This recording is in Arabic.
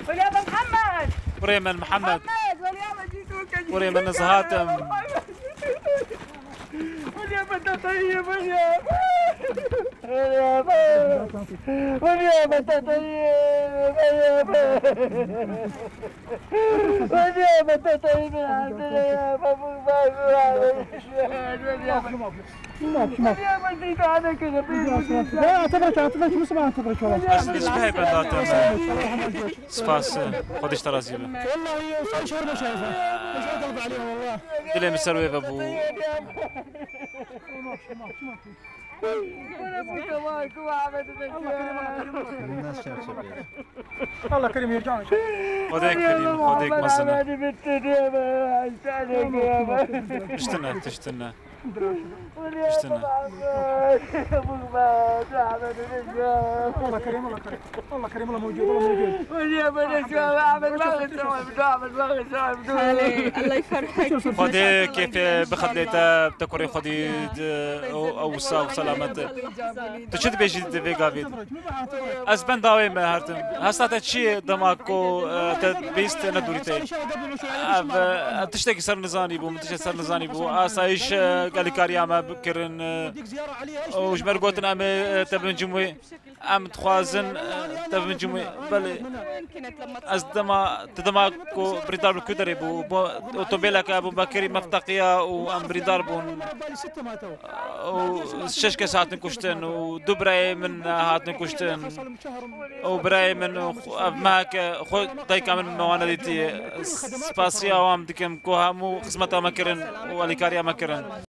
واليابا محمد وريمن محمد واليابا جيتوك وريمن زهاتم واليابا انت طيب واليابا واليابا انت طيب واليابا واليابا انت طيب الحمد لله يا بابا واليابا نسيت عنك يا لا اعتبرك مش ما اعتبرك والله. ايش بهاي بنداتم سباس خدش ترازيبه والله صار شهور ما شايفه مش قلب عليها والله. دلي مسروي ابو الله كريم يرجع خذيك كريم خذيك مزنه اشتنا تشتنا اشتنا الله كريم الله كريم الله كريم الله موجود الله موجود. الله يفرحك. خذي كيف بخديته بتكوري خذي او سلامت تشد بيجي فيجا فيد اسبن داوي ما هرتم هسه شيء دماغكو بيست ندوريتي تشتكي سر نزاني بو متش سر نزاني بو اسايش قال كاريا ما بكرن وش مرقوتن ام تبن جموي ام تخوازن تبن جموي بل از تدماغكو بريدار كدري بو اوتوبيلك ابو بكري مفتقيه وام بريدار بون وشش ساعات كشتن ودبراي من هات كشتن وبراي من ماك خو دايكا من موانديتي سباسيا وام ديكم كوها مو خدمتها مكرن واليكاريا مكرن